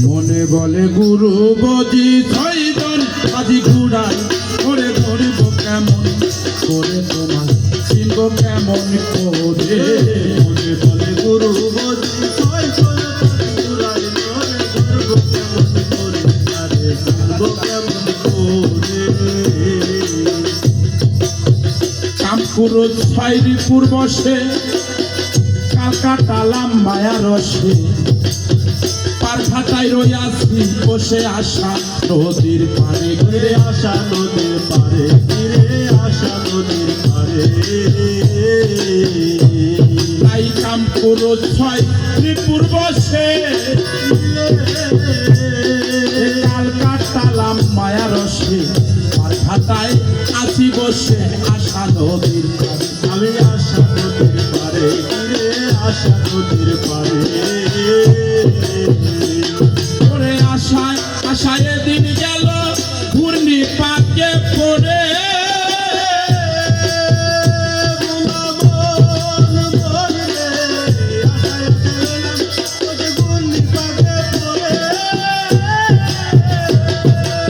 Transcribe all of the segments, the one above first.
মনে বলে গুরু বজি ছয়জন আজি ঘুরাই করে ধরব কেমন করে তোমার চিনব কেমন করে। মনে বলে গুরু বজি ছয়জন আজি ঘুরাই করে ধরব কেমন করে তারে চিনব কেমন করে। কামপুর ছয়রিপুর বসে কালকাটালাম মায়া রসে পারঘাটায় রইয়াছি বসে আসা নদীর পারে ঘিরে আসা নদীর পারে ঘিরে আসা নদীর পারে। তাই কামপুর ছয়রিপুর বসে কালকাটালাম মায়া রসে পারঘাটায় আছি বসে আসা নদীর পারে। আমি আসা নদীর পারে ঘিরে আসা নদীর পারে। করে আশায় আশায় দিন গেল ঘূর্ণি পাকে পড়ে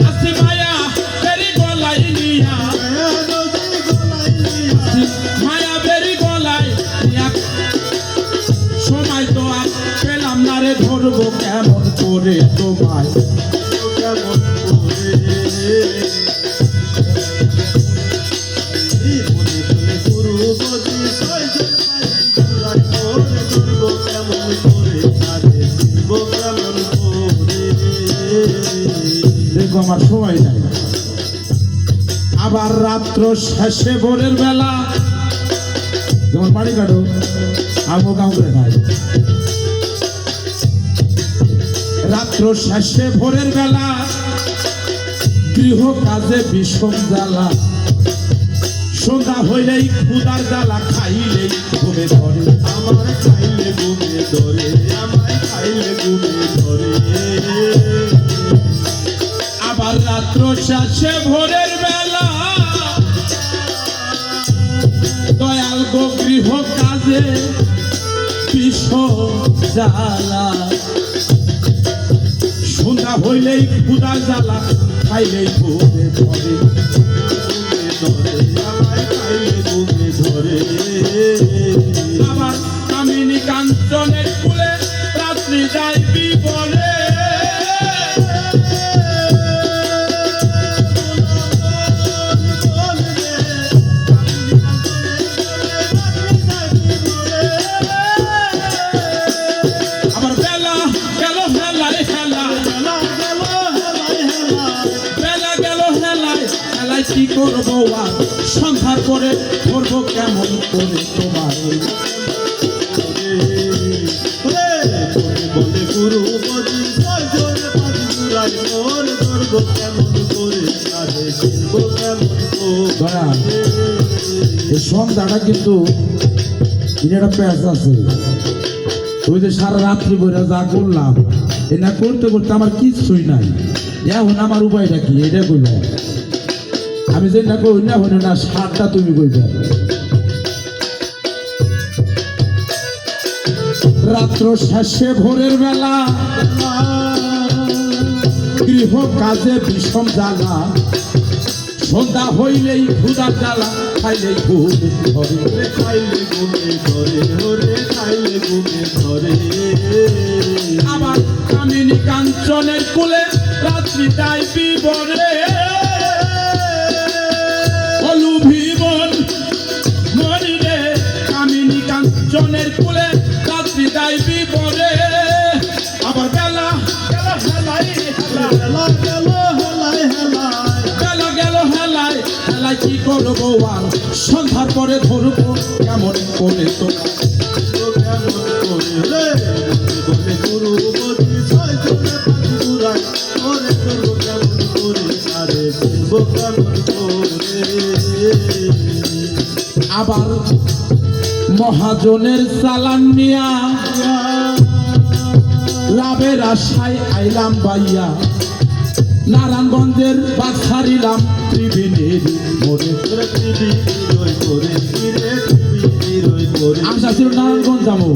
আসি মায়া বেরি গলায় নিয়া মায়া বেরি গলায় নিয়া সময় তো আর পেলাম না রে ধরবো কেমন করে তোমায় কেমন করে। মনে বলে গুরু বজি ছয়জন আজি ঘুরাই করে ধরব কেমন করে তারে চিনব কেমন করে। দেখো আমার সময় নাই। আবার রাত্র শেষে ভোরের বেলা যেমন বাড়ি কাটো আমো কাম করে খাই। রাত্র শেষে ভোরের বেলা গৃহ কাজে বিষম জ্বালা সন্ধ্যা হইলেই ক্ষুধার জ্বালা খাইলেই ঘুমে ধরে। আমার খাইলে ঘুমে ধরে আমায় খাইলে ঘুমে ধরে। আবার রাত্র শেষে ভোরের বেলা দয়াল গো গৃহ কাজে বিষম জ্বালা সন্ধ্যা হইলেই ক্ষুধার জ্বালা খাইলেই ঘুমে ধরে। ঘুমে ধরে আমায় খাইলে ঘুমে ধরে। আবার কামিনী কাঞ্চনের কুলে রাত্রি যায় বিবরে আবার বেলা গেল হেলায় হেলা বেলা গেল হেলায় হেলায় কি করবো আর সন্ধ্যার পরে ধরবো কেমন করে তোমার। বলে গুরু বজি ছয়জন আজি ঘুরাই করে ধরব কেমন করে তারে চিনব কেমন দয়া করে। এই সন্ধ্যাটা কিন্তু একটা প্যাঁচ আছে। ওই যে সারা রাত্রি বইরা যা করলাম এটা করতে করতে আমার কিছুই নাই। এখন আমার উপায়টা কি এটা কইবে আমি যে না কই না হইল না সারটা তুমি কইবে। রাত্র শেষে ভোরের বেলা গৃহ কাজে বিষম জ্বালা সন্ধ্যা হইলেই ক্ষুধার জ্বালা খাইলেই ঘুম ধরে। খাইলে ঘুমে ধরে ওরে খাইলে ঘুমে ধরে। আবার কামিনী কাঞ্চনের কুলে রাত্রি তাই বিবরে হলু ভীমন মরিরে কামিনী কাঞ্চনের কুলে রাত্রি তাই বিবরে। আবার বেলা গেল হেলায় হেলা হেলা গেল হেলায় হেলায়। বেলা গেল হেলায় হেলায় কি করবো আর সন্ধ্যার পরে ধরবো কেমন করে তোমার। কেমন করে বলে গুরু বজি ছয়জন আজি ঘুরাই করে ধরব কেমন করে তারে চিনব কেমন করে। আবার মহাজনের চালান নিয়া লাভের আশায় আইলাম বাইয়া নারায়ণগঞ্জের বাস ছাড়িলাম ত্রিবেণীর মোড়ে। আশা ছিল নারায়ণগঞ্জ যাবো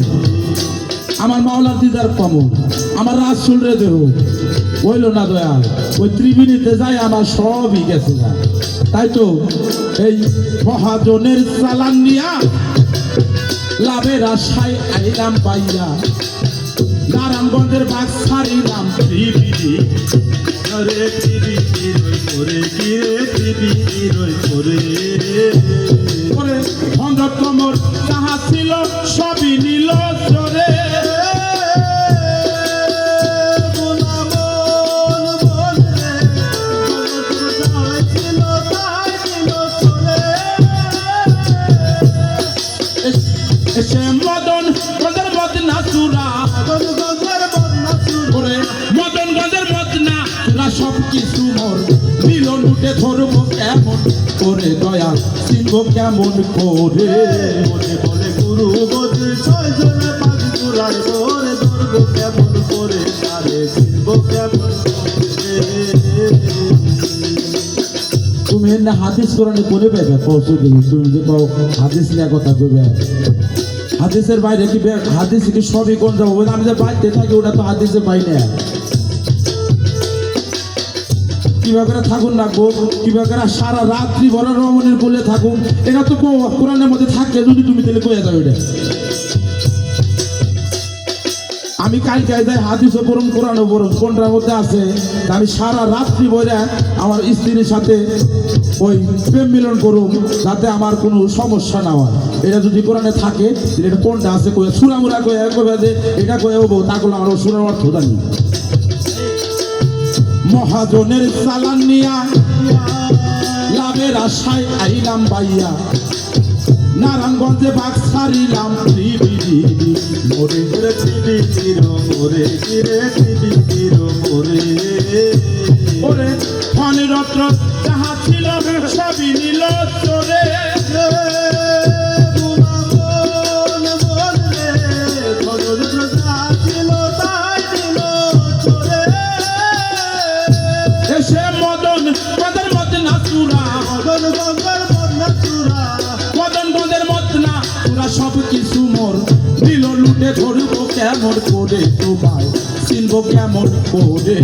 আমার মাওলার দিদার পাবো আমার রাসূল রে দেহ হইল না দয়াল, ওই ত্রিবেণীতে যাই আমার সবই গেছে না। তাই তো এই মহাজনের চালান নিয়া লাভের আশায় আইলাম পাইয়া, নারায়ণগঞ্জের বাগ ছাড়িলাম ত্রিবেণী। আরে টিভি রই করে কিরে টিভি রই করে করে ভঙ্গ কমর যাহা ছিল সবই নিল চোরে। এসে মদন গঞ্জের বদনা চূড়া করে, মদন গঞ্জের বদনা চূড়া সব কিছু মোর মিলন উঠে ধরবো কেমন করে দয়াল, চিনবো কেমন করে। মনে বলে গুরু বদে ছয় জনে পাঁচ চূড়ায় ধরে ধরবো কেমন করে তারে চিনবো কেমন করে। তুমি এনে হাদিস কোরআনে করে পাইবে কৌশল, তুমি যে কও হাদিস নিয়ে কথা কইবে, হাদিসের বাইরে কি হাদিস কি সবই কোন যাবো? আমি যে বাইতে থাকি ওটা তো হাদিসে পাই না। কিভাবে করে থাকুন রাখবো, কিভাবে করে সারা রাত্রি ভরা রমণের কোলে থাকুন, এটা তো কোরআনের মধ্যে থাকলে যদি তুমি তাহলে কয়ে যাবে এটা। আমি কালকে যাই হাদিসও পড়ুন কোরআনও পড়ুন, কোনটার মধ্যে আছে আমি সারা রাত্রি বইরা আমার স্ত্রীর সাথে ওই প্রেম মিলন করুন, যাতে আমার কোনো সমস্যা না হয়। এটা যদি কোরআনে থাকে এটা কোনটা আছে কয়ে সুরামুরা কয়ে কবে যে এটা কয়ে হবো, তা করলে আমার সুরার অর্থ জানি। মহাজনের চালান নিয়া লাভের আশায় আইলাম বাইয়া, নারায়ণগঞ্জে বাগ ছাড়িলাম ত্রিবেণী। মোরে করে টিভি মোরে কিরে টিভি মোরে ওরে ফণিরত্ন যাহা ছিল সবই নিল চোরে। এসে মদন গঞ্জের বদনা চূড়া, মদন গঞ্জের বদনা চূড়া সব কিছু মোর দিল লুটে ধরবো কেমন করে তোমায়, চিনবো কেমন করে।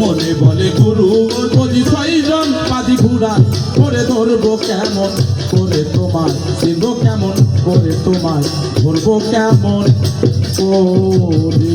মনে বলে গুরু বলি ছয়জন পাদি ঘুরা করে ধরবো কেমন করে তোমায়, চিনবো কেমন করে তোমায়, ধরবো কেমন করে।